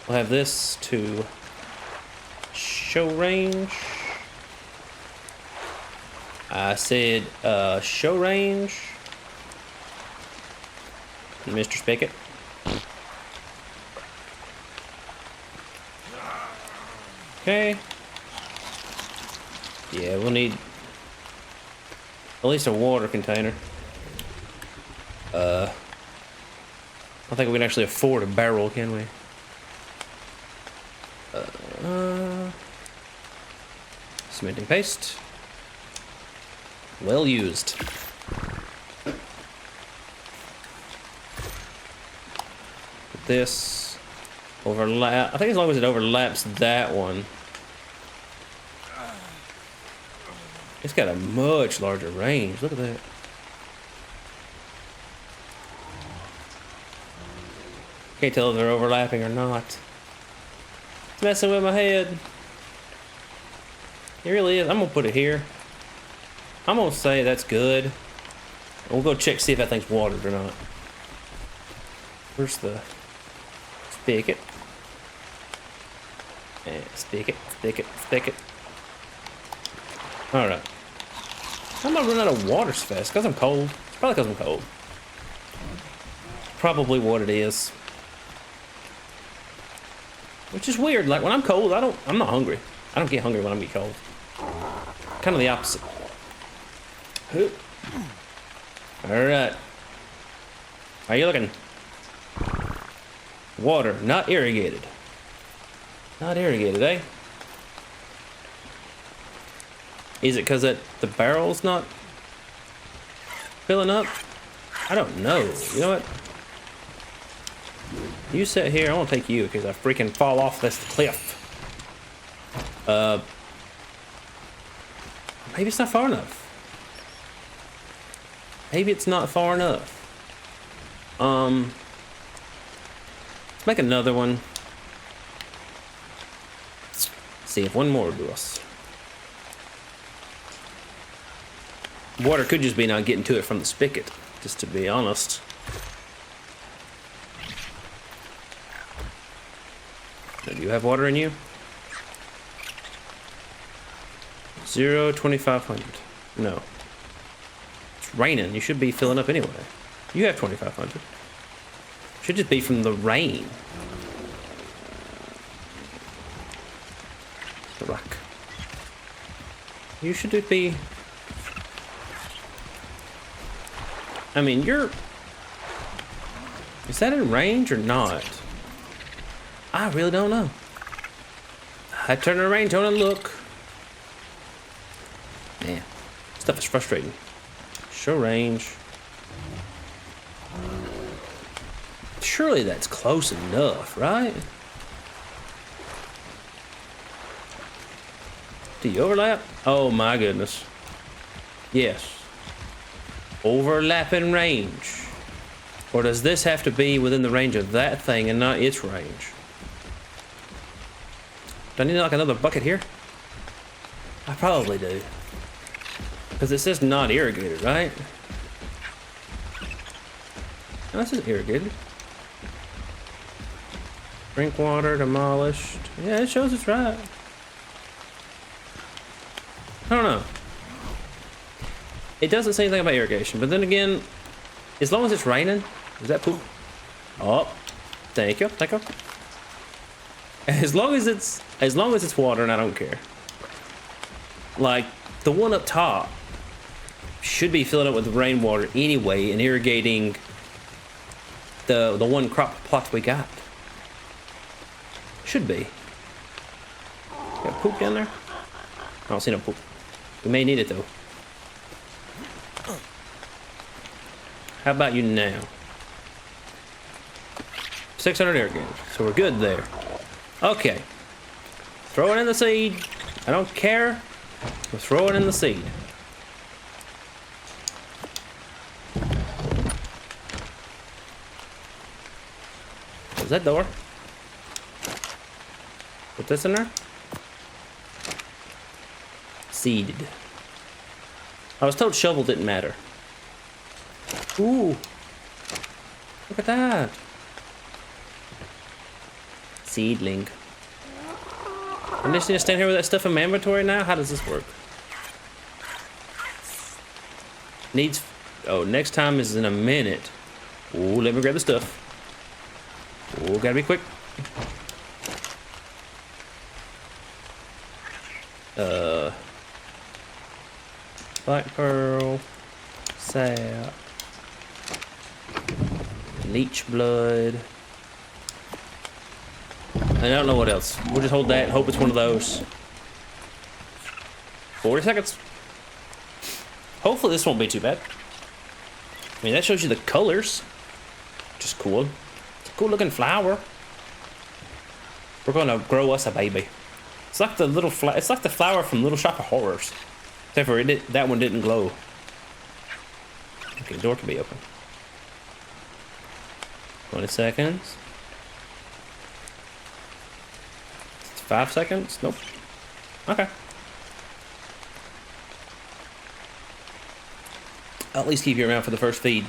We'll have this to show range. I said show range. Mr. Spigot. Okay. Yeah, we'll need at least a water container. I don't think we can actually afford a barrel, can we? Cementing paste. Well used. Put this overlap. I think as long as it overlaps that one. It's got a much larger range. Look at that. Can't tell if they're overlapping or not. It's messing with my head. It really is. I'm gonna put it here. I'm gonna say that's good. We'll go check, see if that thing's watered or not. Where's the spigot? And spigot, spigot, spigot. Alright. I'm not running out of water so fast. Because I'm cold. It's probably because I'm cold. Probably what it is. Which is weird. Like when I'm cold, I'm not hungry. I don't get hungry when I get cold. Kind of the opposite. Alright. How you looking? Water, not irrigated. Not irrigated, eh? Is it because the barrel's not filling up? I don't know. You know what? You sit here. I want to take you because I freaking fall off this cliff. Maybe it's not far enough. Maybe it's not far enough. Let's make another one. See if one more will do us. Water could just be not getting to it from the spigot, just to be honest. Do you have water in you? 2,500. No. It's raining. You should be filling up anyway. You have 2,500. Should just be from the rain. The rock. You should be. I mean, you're. Is that in range or not? I really don't know. I turn the range on and look. Man, stuff is frustrating. Show range. Surely that's close enough, right? Do you overlap? Oh my goodness. Yes. Overlapping range. Or does this have to be within the range of that thing and not its range? Do I need like another bucket here? I probably do. Because it says not irrigated, right? No, this is irrigated. Drink water, demolished. Yeah, it shows it's right. I don't know. It doesn't say anything about irrigation, but then again, as long as it's raining, is that poop? Oh, thank you, thank you. As long as it's water, and I don't care. Like the one up top should be filling up with rainwater anyway and irrigating the one crop plot we got. Should be. Got poop down there? I don't see no poop. We may need it though. How about you now? 600 irrigators, so we're good there. Okay. Throw it in the seed. I don't care. We'll throw it in the seed. Close that door. Put this in there. Seeded. I was told shovel didn't matter. Ooh. Look at that. Seedling. I'm just gonna stand here with that stuff in my inventory now? How does this work? Needs... Oh, next time is in a minute. Ooh, let me grab the stuff. Ooh, gotta be quick. Black pearl. Sap. Leech blood. I don't know what else. We'll just hold that and hope it's one of those. 40 seconds. Hopefully this won't be too bad. I mean, that shows you the colors. Which is cool. It's a cool looking flower. We're gonna grow us a baby. It's like the little it's like the flower from Little Shop of Horrors. Except for that one didn't glow. Okay, door can be open. 20 seconds. 5 seconds? Nope. Okay. I'll at least keep you around for the first feed.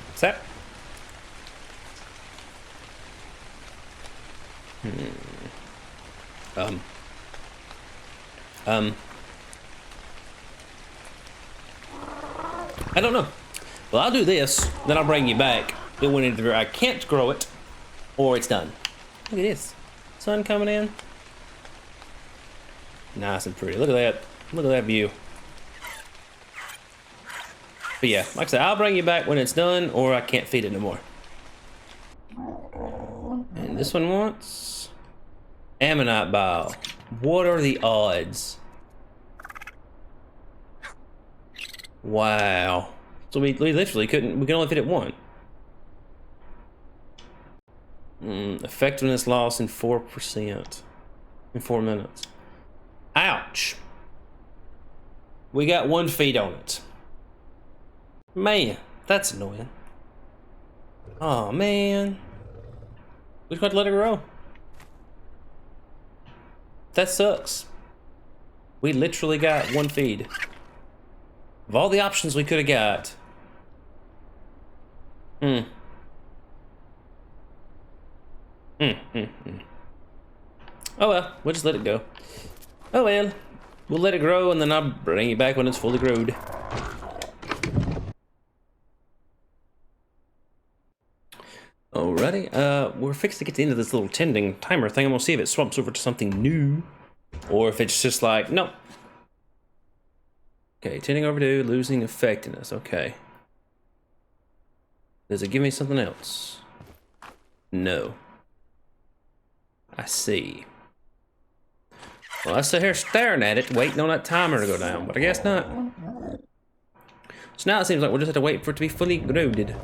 What's that? I don't know. Well, I'll do this, then I'll bring you back. It went either I can't grow it, or it's done. Look at this. Sun coming in. Nice and pretty. Look at that. Look at that view. But yeah, like I said, I'll bring you back when it's done, or I can't feed it no more. And this one wants ammonite bile. What are the odds? Wow. So we literally couldn't, we can only fit it one. Effectiveness loss in 4% in 4 minutes. Ouch. We got 1 feed on it. Man, that's annoying. Oh man. We just got to let it grow. That sucks. We literally got 1 feed. Of all the options we could have got. Oh well, we'll just let it go. Oh well, we'll let it grow and then I'll bring it back when it's fully growed. Alrighty, we're fixed to get to the end of this little tending timer thing. I'm gonna see if it swaps over to something new, or if it's just like, nope. Okay, tending overdue, losing effectiveness. Okay. Does it give me something else? No. I see. Well, I sit here staring at it, waiting on that timer to go down, but I guess not. So now it seems like we'll just have to wait for it to be fully grown.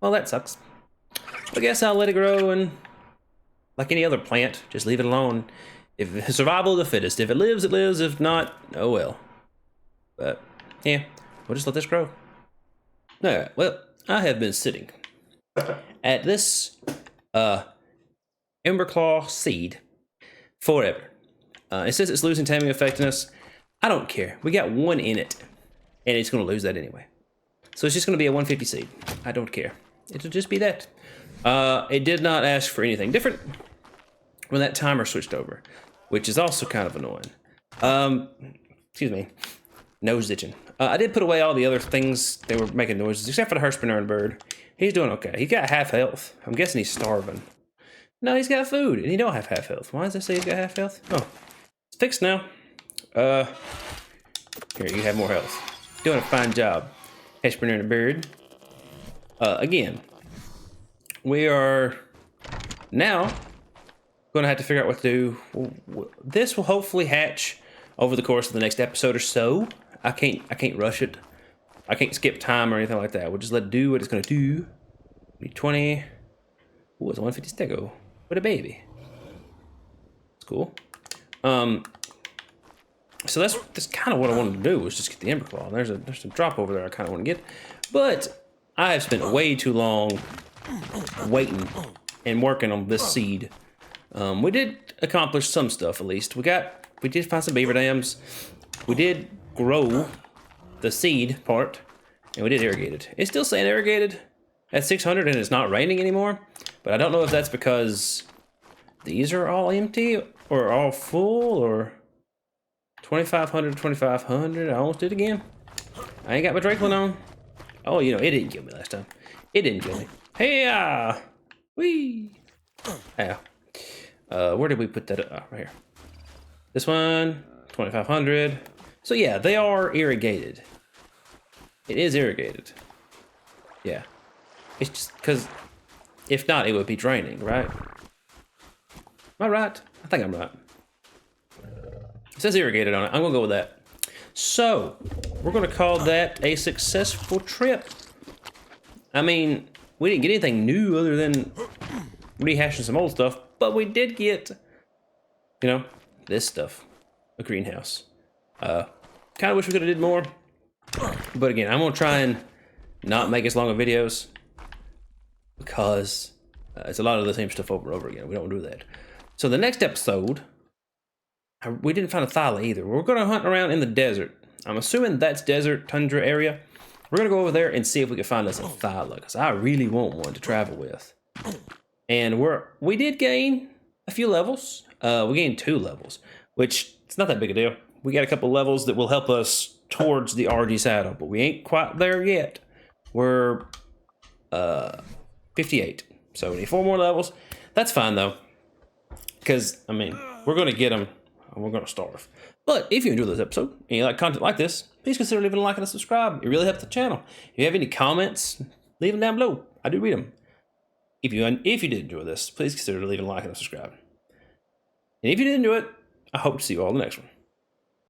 Well, that sucks. I guess I'll let it grow and, like any other plant, just leave it alone. If survival of the fittest. If it lives, it lives. If not, oh well. But, yeah, we'll just let this grow. Alright, well, I have been sitting at this Elderclaw seed forever. It says it's losing taming effectiveness. I don't care. We got 1 in it, and it's going to lose that anyway. So it's just going to be a 150 seed. I don't care. It'll just be that. It did not ask for anything different when that timer switched over, which is also kind of annoying. Excuse me. Nose itching. I did put away all the other things that were making noises, except for the Herspreneur bird. He's doing okay. He got half health. I'm guessing he's starving. No, he's got food, and he don't have half health. Why does it say he's got half health? Oh, it's fixed now. Here, you have more health. Doing a fine job, Herspreneur bird. Again, we are now going to have to figure out what to do. This will hopefully hatch over the course of the next episode or so. I can't rush it. I can't skip time or anything like that. We'll just let it do what it's gonna do. Need 20. Ooh, it's a 150 stego. What a baby. It's cool. So that's kind of what I wanted to do, was just get the Elderclaw. There's a drop over there I kind of want to get, but I have spent way too long waiting and working on this seed. We did accomplish some stuff, at least. We did find some beaver dams. We did grow the seed part, and we did irrigate it. It's still saying irrigated at 600, and it's not raining anymore. But I don't know if that's because these are all empty or all full, or 2,500, 2,500. I almost did again. I ain't got my Drakelin on. Oh, you know, it didn't kill me last time. It didn't kill me. Hey-ya! Whee! Ow. Where did we put that? Oh, right here. This one, 2,500. So yeah, they are irrigated. It is irrigated. Yeah. It's just because if not, it would be draining, right? Am I right? I think I'm right. It says irrigated on it. I'm gonna go with that. So we're gonna call that a successful trip. I mean, we didn't get anything new other than rehashing some old stuff, but we did get, you know, this stuff, a greenhouse. Kind of wish we could have did more, but again, I'm gonna try and not make as long of videos because it's a lot of the same stuff over and over again. We don't do that. So the next episode, we didn't find a thyla either. We're gonna hunt around in the desert. I'm assuming that's desert tundra area. We're gonna go over there and see if we can find us a thyla, because I really want one to travel with. And we did gain a few levels. We gained 2 levels, which it's not that big a deal. We got a couple levels that will help us towards the RG saddle, but we ain't quite there yet. We're 58, so we need 4 more levels. That's fine though, because I mean we're gonna get them and we're gonna starve. But if you enjoyed this episode and you like content like this, please consider leaving a like and a subscribe. It really helps the channel. If you have any comments, leave them down below. I do read them. If you did enjoy this, please consider leaving a like and a subscribe. And if you did enjoy it, I hope to see you all in the next one.